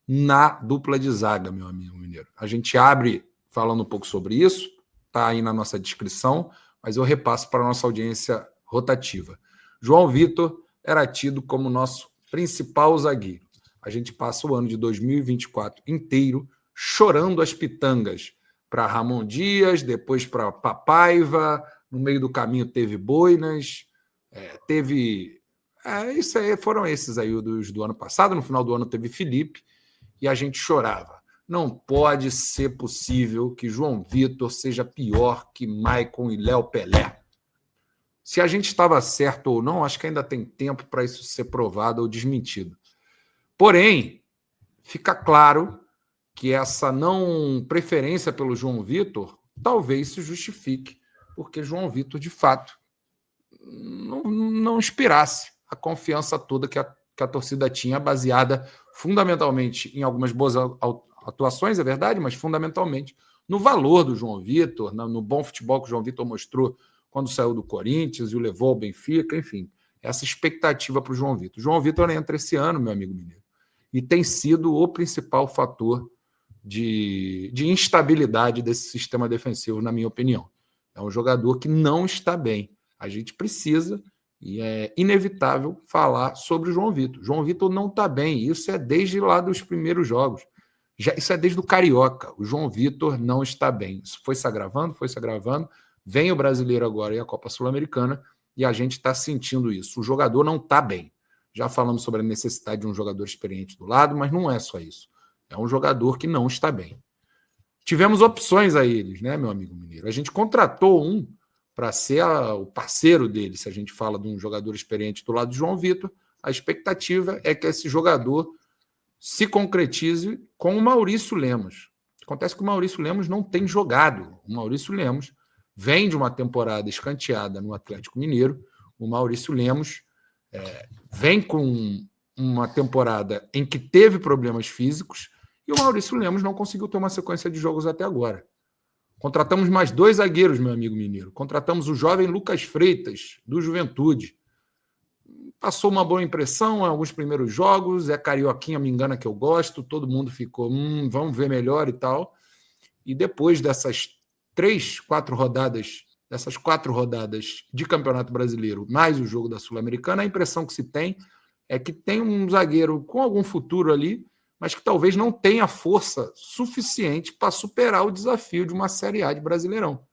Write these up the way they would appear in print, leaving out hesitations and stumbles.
na dupla de zaga, meu amigo mineiro. A gente abre falando um pouco sobre isso, está aí na nossa descrição, mas eu repasso para a nossa audiência rotativa. João Vitor era tido como nosso principal zagueiro. A gente passa o ano de 2024 inteiro chorando as pitangas para Ramon Dias, depois para Papaiva, no meio do caminho teve Boinas, teve... isso aí, foram esses aí do ano passado, no final do ano teve Felipe, e a gente chorava. Não pode ser possível que João Vitor seja pior que Maicon e Léo Pelé. Se a gente estava certo ou não, acho que ainda tem tempo para isso ser provado ou desmentido. Porém, fica claro que essa não preferência pelo João Vitor talvez se justifique, porque João Vitor, de fato, não inspirasse a confiança toda que a torcida tinha, baseada fundamentalmente em algumas boas atuações, é verdade, mas fundamentalmente no valor do João Vitor, no bom futebol que o João Vitor mostrou quando saiu do Corinthians e o levou ao Benfica, enfim, essa expectativa para o João Vitor. O João Vitor entra esse ano, meu amigo mineiro, e tem sido o principal fator de instabilidade desse sistema defensivo, na minha opinião. É um jogador que não está bem. A gente precisa, e é inevitável, falar sobre o João Vitor. João Vitor não está bem, isso é desde lá dos primeiros jogos. Isso é desde o Carioca. O João Vitor não está bem. Isso foi se agravando. Vem o Brasileiro agora e a Copa Sul-Americana, e a gente está sentindo isso. O jogador não está bem. Já falamos sobre a necessidade de um jogador experiente do lado, mas não é só isso. É um jogador que não está bem. Tivemos opções a eles, né, meu amigo mineiro? A gente contratou um para ser o parceiro dele. Se a gente fala de um jogador experiente do lado de João Vitor, a expectativa é que esse jogador se concretize com o Maurício Lemos. Acontece que o Maurício Lemos não tem jogado. O Maurício Lemos vem de uma temporada escanteada no Atlético Mineiro. O Maurício Lemos vem com uma temporada em que teve problemas físicos e o Maurício Lemos não conseguiu ter uma sequência de jogos até agora. Contratamos mais 2 zagueiros, meu amigo mineiro. Contratamos o jovem Lucas Freitas, do Juventude. Passou uma boa impressão em alguns primeiros jogos, é carioquinha, me engana que eu gosto, todo mundo ficou, vamos ver melhor e tal. E depois dessas 4 rodadas de Campeonato Brasileiro, mais o jogo da Sul-Americana, a impressão que se tem é que tem um zagueiro com algum futuro ali, mas que talvez não tenha força suficiente para superar o desafio de uma Série A de Brasileirão.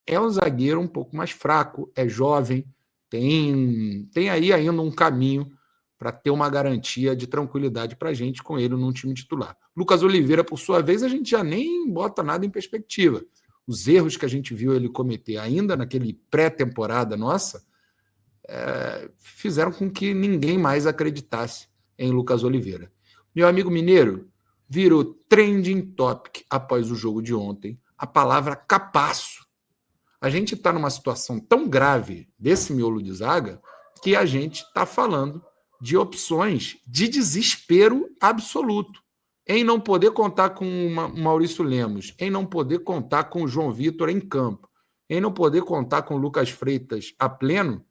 É um zagueiro um pouco mais fraco, é jovem, tem aí ainda um caminho para ter uma garantia de tranquilidade para a gente com ele num time titular. Lucas Oliveira, por sua vez, a gente já nem bota nada em perspectiva. Os erros que a gente viu ele cometer ainda naquele pré-temporada nossa fizeram com que ninguém mais acreditasse em Lucas Oliveira. Meu amigo mineiro, virou trending topic após o jogo de ontem a palavra capaço. A gente está numa situação tão grave desse miolo de zaga que a gente está falando de opções de desespero absoluto. Em não poder contar com o Maurício Lemos, em não poder contar com o João Vitor em campo, em não poder contar com o Lucas Freitas a pleno,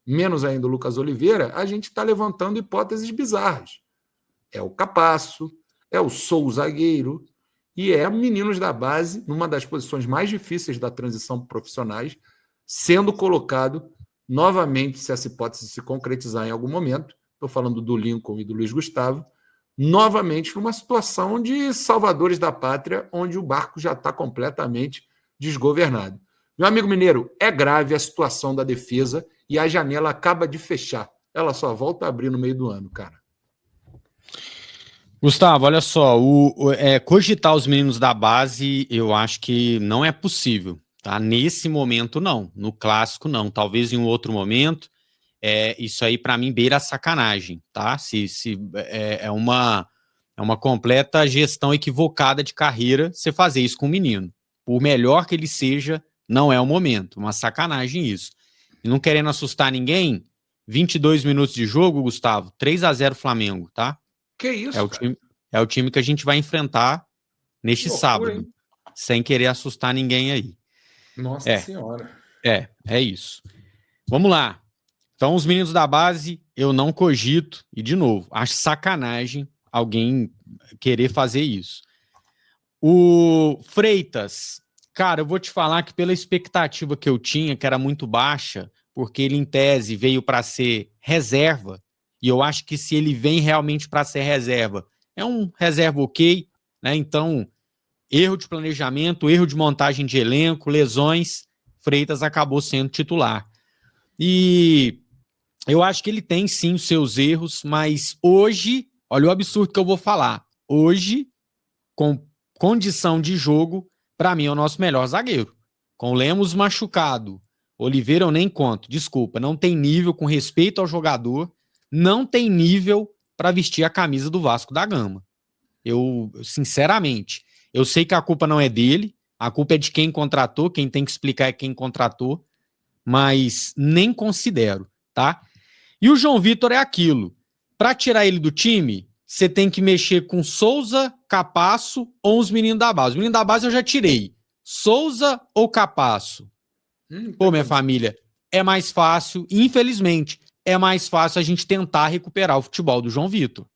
menos ainda o Lucas Oliveira, a gente está levantando hipóteses bizarras. É o capaço, é o sou zagueiro, e é meninos da base, numa das posições mais difíceis da transição profissionais, sendo colocado novamente, se essa hipótese se concretizar em algum momento, estou falando do Lincoln e do Luiz Gustavo, novamente numa situação de salvadores da pátria, onde o barco já está completamente desgovernado. Meu amigo mineiro, é grave a situação da defesa e a janela acaba de fechar. Ela só volta a abrir no meio do ano, cara. Gustavo, olha só, cogitar os meninos da base, eu acho que não é possível, tá? Nesse momento, não. No clássico, não. Talvez em um outro momento. Isso aí, para mim, beira a sacanagem, tá? É uma completa gestão equivocada de carreira você fazer isso com o menino. Por melhor que ele seja, não é o momento. Uma sacanagem isso. E não querendo assustar ninguém, 22 minutos de jogo, Gustavo, 3-0 Flamengo, tá? Que isso, é o time que a gente vai enfrentar neste sábado, hein? Sem querer assustar ninguém aí. Nossa Senhora. É isso. Vamos lá. Então, os meninos da base, eu não cogito, e de novo, acho sacanagem alguém querer fazer isso. O Freitas, cara, eu vou te falar que pela expectativa que eu tinha, que era muito baixa, porque ele em tese veio para ser reserva, e eu acho que se ele vem realmente para ser reserva, é um reserva ok, né? Então, erro de planejamento, erro de montagem de elenco, lesões, Freitas acabou sendo titular. E eu acho que ele tem sim os seus erros, mas hoje, olha o absurdo que eu vou falar, hoje, com condição de jogo, para mim é o nosso melhor zagueiro. Com o Lemos machucado, Oliveira eu nem conto, desculpa, não tem nível com respeito ao jogador, não tem nível para vestir a camisa do Vasco da Gama. Eu, sinceramente, eu sei que a culpa não é dele, a culpa é de quem contratou, quem tem que explicar é quem contratou, mas nem considero, tá? E o João Vitor é aquilo. Para tirar ele do time, você tem que mexer com Souza, Capasso ou os meninos da base. Os meninos da base eu já tirei. Souza ou Capasso? Pô, minha família, é mais fácil, infelizmente, é mais fácil a gente tentar recuperar o futebol do João Vitor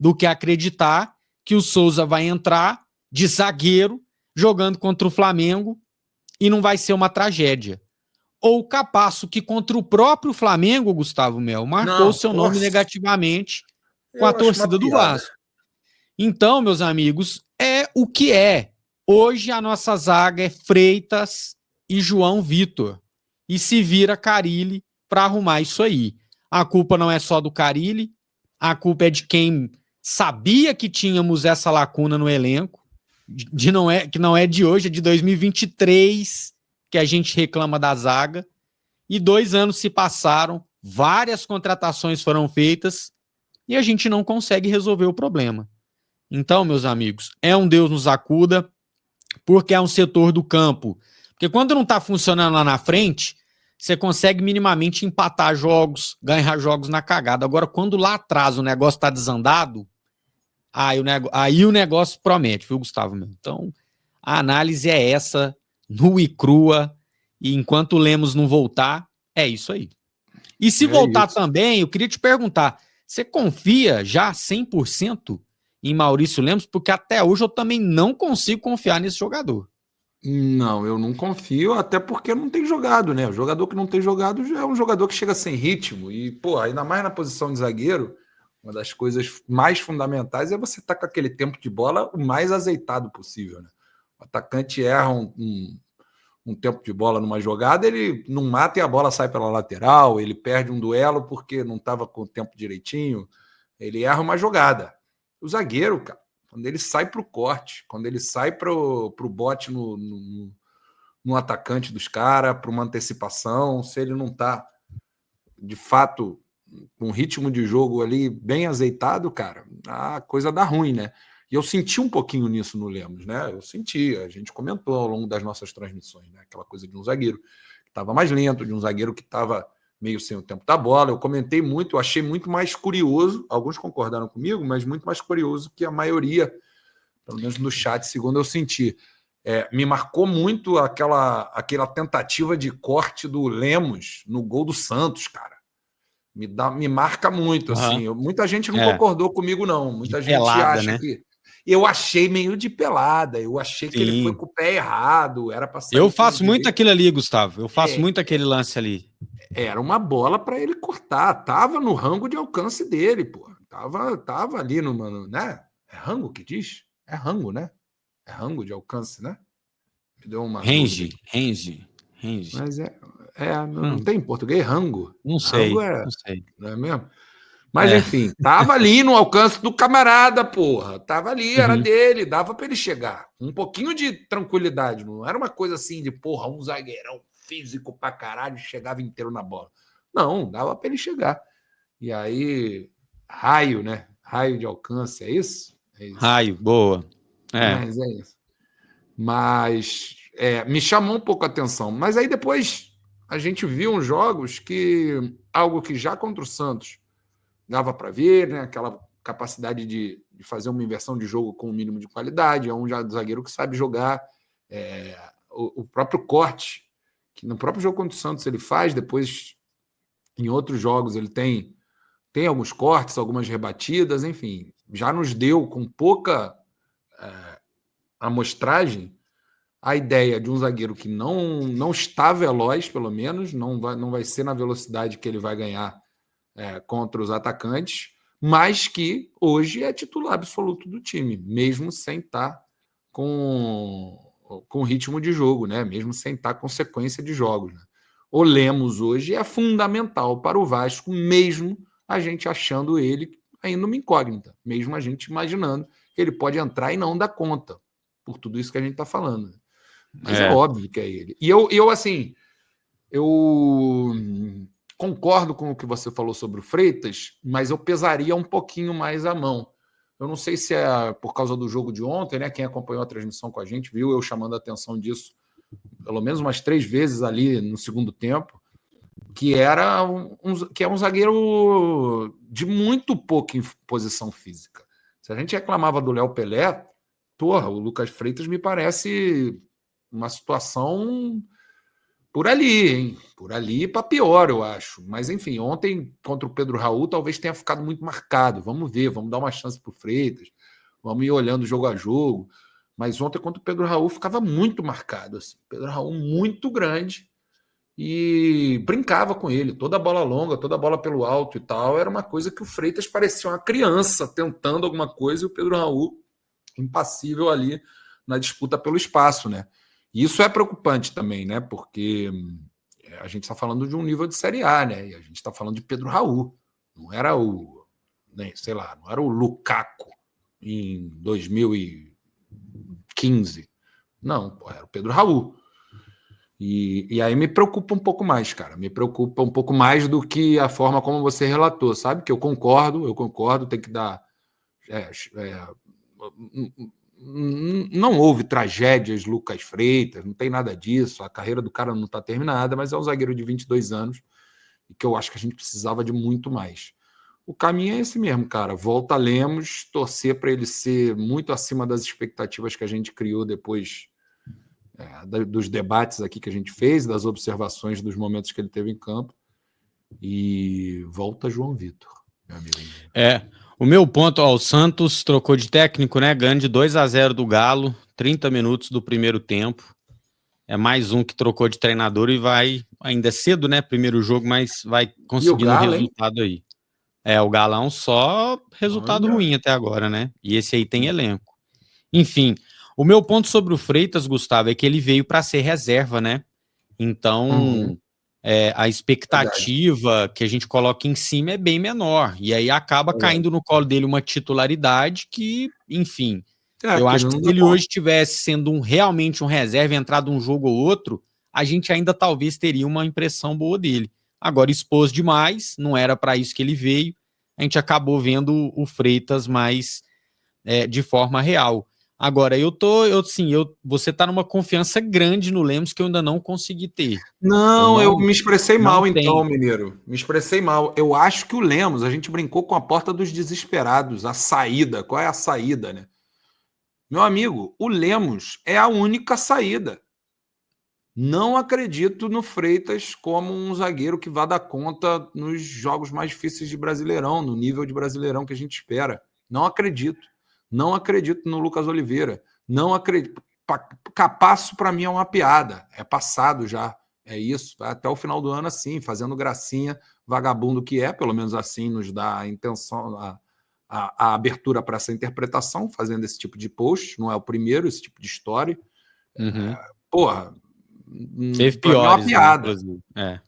do que acreditar que o Souza vai entrar de zagueiro jogando contra o Flamengo e não vai ser uma tragédia. Ou o Capasso, que contra o próprio Flamengo, Gustavo Mel, marcou seu nome negativamente com a torcida do Vasco. Então, meus amigos, é o que é. Hoje a nossa zaga é Freitas e João Vitor. E se vira Carille para arrumar isso aí. A culpa não é só do Carille, a culpa é de quem sabia que tínhamos essa lacuna no elenco, que não é de hoje, é de 2023 que a gente reclama da zaga. E 2 anos se passaram, várias contratações foram feitas e a gente não consegue resolver o problema. Então, meus amigos, é um Deus nos acuda, porque é um setor do campo. Porque quando não está funcionando lá na frente, você consegue minimamente empatar jogos, ganhar jogos na cagada. Agora, quando lá atrás o negócio está desandado, aí o negócio promete, viu, Gustavo? Então, a análise é essa, nua e crua, e enquanto o Lemos não voltar, é isso aí. E se voltar também, eu queria te perguntar, você confia já 100% em Maurício Lemos? Porque até hoje eu também não consigo confiar nesse jogador. Não, eu não confio, até porque não tem jogado, né? O jogador que não tem jogado já é um jogador que chega sem ritmo. E, pô, ainda mais na posição de zagueiro, uma das coisas mais fundamentais é você estar com aquele tempo de bola o mais azeitado possível, né? O atacante erra um tempo de bola numa jogada, ele não mata e a bola sai pela lateral, ele perde um duelo porque não estava com o tempo direitinho, ele erra uma jogada. O zagueiro, cara, quando ele sai para o corte, quando ele sai para o bote no atacante dos caras, para uma antecipação, se ele não está, de fato, com um ritmo de jogo ali bem azeitado, cara, a coisa dá ruim, né? E eu senti um pouquinho nisso no Lemos, né? Eu senti, a gente comentou ao longo das nossas transmissões, né? Aquela coisa de um zagueiro que estava mais lento, de um zagueiro que estava meio sem o tempo da bola. Eu comentei muito, eu achei muito mais curioso, alguns concordaram comigo, mas muito mais curioso que a maioria, pelo menos no chat, segundo eu senti. Me marcou muito aquela tentativa de corte do Lemos no gol do Santos, cara. Me marca muito, assim. Muita gente não concordou comigo, não. Muita gente pelada, acha, né? Que... Eu achei meio de pelada. Eu achei que ele foi com o pé errado. Era para sair. Eu faço muito aquilo ali, Gustavo. Eu faço muito aquele lance ali. Era uma bola para ele cortar. Tava no rango de alcance dele, pô. Tava ali no, né? É rango que diz? É rango, né? É rango de alcance, né? Me deu uma range. Mas não tem em português rango. Não sei, rango não sei. Não é mesmo? Mas, enfim, tava ali no alcance do camarada, porra. Tava ali, era dele, dava para ele chegar. Um pouquinho de tranquilidade. Não era uma coisa assim de, porra, um zagueirão físico pra caralho, chegava inteiro na bola. Não, dava para ele chegar. E aí, raio, né? Raio de alcance, é isso? É isso. Raio, boa. Mas é isso. Mas me chamou um pouco a atenção. Mas aí depois a gente viu uns jogos que algo que já contra o Santos dava para ver, né? Aquela capacidade de fazer uma inversão de jogo com o mínimo de qualidade, é um zagueiro que sabe jogar, o próprio corte, que no próprio jogo contra o Santos ele faz, depois em outros jogos ele tem alguns cortes, algumas rebatidas, enfim, já nos deu com pouca amostragem a ideia de um zagueiro que não está veloz, pelo menos, não vai ser na velocidade que ele vai ganhar contra os atacantes, mas que hoje é titular absoluto do time, mesmo sem estar com ritmo de jogo, né? Mesmo sem estar com sequência de jogos. Né? O Lemos hoje é fundamental para o Vasco, mesmo a gente achando ele ainda uma incógnita, mesmo a gente imaginando que ele pode entrar e não dar conta, por tudo isso que a gente está falando. Mas é óbvio que é ele. E eu assim, eu concordo com o que você falou sobre o Freitas, mas eu pesaria um pouquinho mais a mão. Eu não sei se é por causa do jogo de ontem, né? Quem acompanhou a transmissão com a gente viu eu chamando a atenção disso pelo menos umas 3 vezes ali no segundo tempo, que é um zagueiro de muito pouca posição física. Se a gente reclamava do Léo Pelé, porra, o Lucas Freitas me parece uma situação por ali, hein? Por ali para pior, eu acho. Mas, enfim, ontem contra o Pedro Raul talvez tenha ficado muito marcado. Vamos ver, vamos dar uma chance para o Freitas, vamos ir olhando jogo a jogo. Mas ontem contra o Pedro Raul ficava muito marcado. Assim. Pedro Raul muito grande e brincava com ele. Toda bola longa, toda bola pelo alto e tal. Era uma coisa que o Freitas parecia uma criança tentando alguma coisa e o Pedro Raul impassível ali na disputa pelo espaço, né? E isso é preocupante também, né? Porque a gente está falando de um nível de Série A, né? E a gente está falando de Pedro Raul. Não era o, sei lá, não era o Lukaku em 2015. Não, era o Pedro Raul. E aí me preocupa um pouco mais, cara. Me preocupa um pouco mais do que a forma como você relatou, sabe? Que eu concordo, tem que dar. Não houve tragédias Lucas Freitas, não tem nada disso, a carreira do cara não está terminada, mas é um zagueiro de 22 anos e que eu acho que a gente precisava de muito mais. O caminho é esse mesmo, cara. Volta Lemos, torcer para ele ser muito acima das expectativas que a gente criou depois dos debates aqui que a gente fez, das observações dos momentos que ele teve em campo. E volta João Vitor, meu amigo. O meu ponto, o Santos trocou de técnico, né? Ganhando de 2-0 do Galo, 30 minutos do primeiro tempo. É mais um que trocou de treinador e vai, ainda é cedo, né? Primeiro jogo, mas vai conseguindo um resultado aí. O Galão só resultado ruim até agora, né? E esse aí tem elenco. Enfim, o meu ponto sobre o Freitas, Gustavo, é que ele veio para ser reserva, né? Então, a expectativa que a gente coloca em cima é bem menor. E aí acaba caindo no colo dele uma titularidade que, enfim, eu acho que se ele hoje estivesse sendo realmente um reserva, entrado um jogo ou outro, a gente ainda talvez teria uma impressão boa dele. Agora, expôs demais, não era para isso que ele veio, a gente acabou vendo o Freitas mais de forma real. Agora, você tá numa confiança grande no Lemos que eu ainda não consegui ter. Eu me expressei mal, então, Mineiro. Me expressei mal. Eu acho que o Lemos, a gente brincou com a porta dos desesperados, a saída. Qual é a saída, né? Meu amigo, o Lemos é a única saída. Não acredito no Freitas como um zagueiro que vá dar conta nos jogos mais difíceis de Brasileirão, no nível de Brasileirão que a gente espera. Não acredito. Não acredito no Lucas Oliveira. Não acredito. Capasso, para mim, é uma piada. É passado já. É isso. Vai até o final do ano assim, fazendo gracinha, vagabundo que é, pelo menos assim nos dá a intenção, a abertura para essa interpretação, fazendo esse tipo de post. Não é o primeiro, esse tipo de história. Teve piores, é uma piada. Né,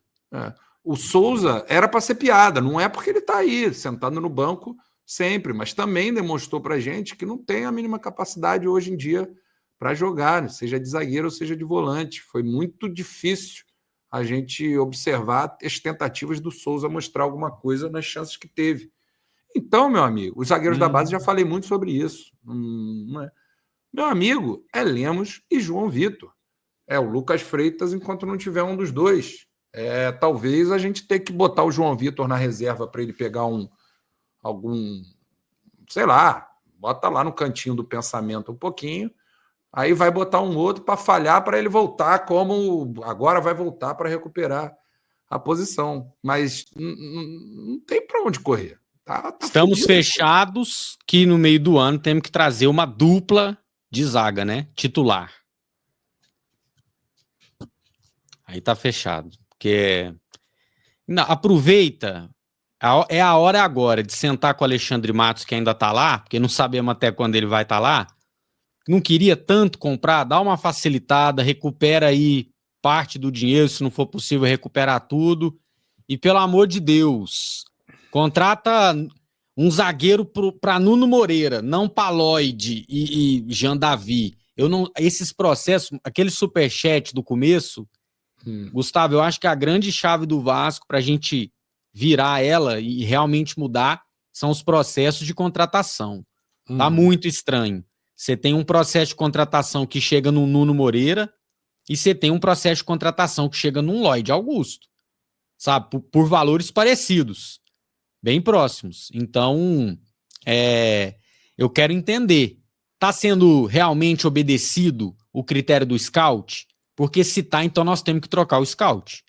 O Souza era para ser piada, não é porque ele está aí, sentado no banco sempre, mas também demonstrou para a gente que não tem a mínima capacidade hoje em dia para jogar, seja de zagueiro ou seja de volante. Foi muito difícil a gente observar as tentativas do Souza mostrar alguma coisa nas chances que teve. Então, meu amigo, os zagueiros da base, já falei muito sobre isso. Meu amigo, é Lemos e João Vitor. O Lucas Freitas enquanto não tiver um dos dois. Talvez a gente tenha que botar o João Vitor na reserva para ele pegar algum, sei lá, bota lá no cantinho do pensamento um pouquinho, aí vai botar um outro para falhar para ele voltar como agora vai voltar para recuperar a posição. Mas não tem para onde correr. Estamos fudido, fechados que no meio do ano temos que trazer uma dupla de zaga, né? Titular. Aí tá fechado. Porque não, aproveita, é a hora agora de sentar com o Alexandre Matos, que ainda tá lá, porque não sabemos até quando ele vai estar lá. Não queria tanto comprar, dá uma facilitada, recupera aí parte do dinheiro, se não for possível recuperar tudo. E pelo amor de Deus, contrata um zagueiro para Nuno Moreira, não Paloide e Jean Davi. Eu não, esses processos, aquele superchat do começo, Gustavo, eu acho que a grande chave do Vasco para a gente virar ela e realmente mudar são os processos de contratação. Tá muito estranho. Você tem um processo de contratação que chega no Nuno Moreira e você tem um processo de contratação que chega num Lloyd Augusto, sabe? Por valores parecidos, bem próximos. Então, eu quero entender, tá sendo realmente obedecido o critério do scout? Porque se tá, então nós temos que trocar o scout.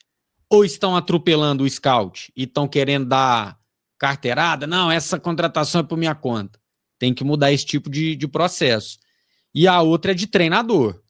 Ou estão atropelando o scout e estão querendo dar carteirada? Não, essa contratação é por minha conta. Tem que mudar esse tipo de processo. E a outra é de treinador.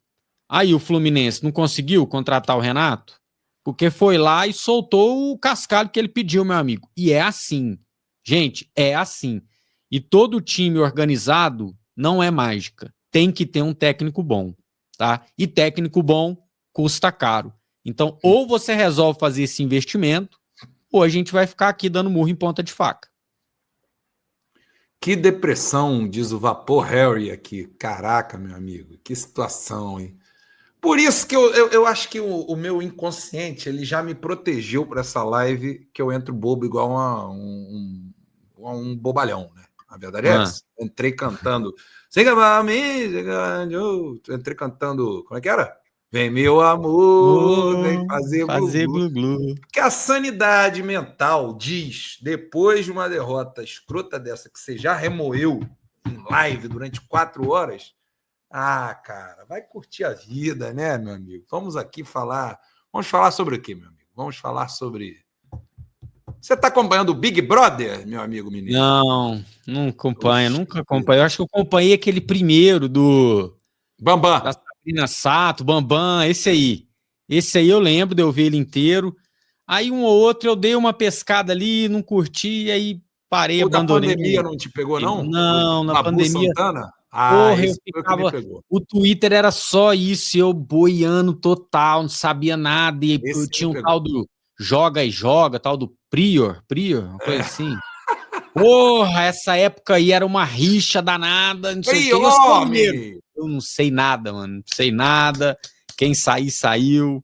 Aí o Fluminense não conseguiu contratar o Renato porque foi lá e soltou o cascalho que ele pediu, meu amigo. E é assim. Gente, é assim. E todo time organizado não é mágica. Tem que ter um técnico bom, tá? E técnico bom custa caro. Então, ou você resolve fazer esse investimento, ou a gente vai ficar aqui dando murro em ponta de faca. Que depressão, diz o Vapor Harry aqui. Caraca, meu amigo, que situação, hein? Por isso que eu acho que o meu inconsciente ele já me protegeu para essa live, que eu entro bobo igual um bobalhão, né? A verdade é essa. Entrei cantando. Entrei cantando. Como é que era? Vem, meu amor, vem fazer glu-glu. Porque a sanidade mental diz, depois de uma derrota escrota dessa, que você já remoeu em live durante 4 horas, cara, vai curtir a vida, né, meu amigo? Vamos aqui falar... Vamos falar sobre o quê, meu amigo? Vamos falar sobre... Você está acompanhando o Big Brother, meu amigo mineiro? Não acompanho, nunca acompanho. Eu acho que eu acompanhei aquele primeiro do... Bambam. Da Sabrina Sato, Bambam, esse aí. Esse aí eu lembro de eu ver ele inteiro. Aí um ou outro eu dei uma pescada ali, não curti, aí parei, abandonei. Da pandemia não te pegou, não? Não, na Babu pandemia... Santana? Porra, eu esse ficava... foi o que me pegou. O Twitter era só isso, eu boiando total, não sabia nada, e Esse tinha um tal do Joga e Joga, tal do Prior, uma coisa assim. Porra, essa época aí era uma rixa danada, não sei o que. Eu sou mineiro. Eu não sei nada, mano, não sei nada. Quem sair, saiu.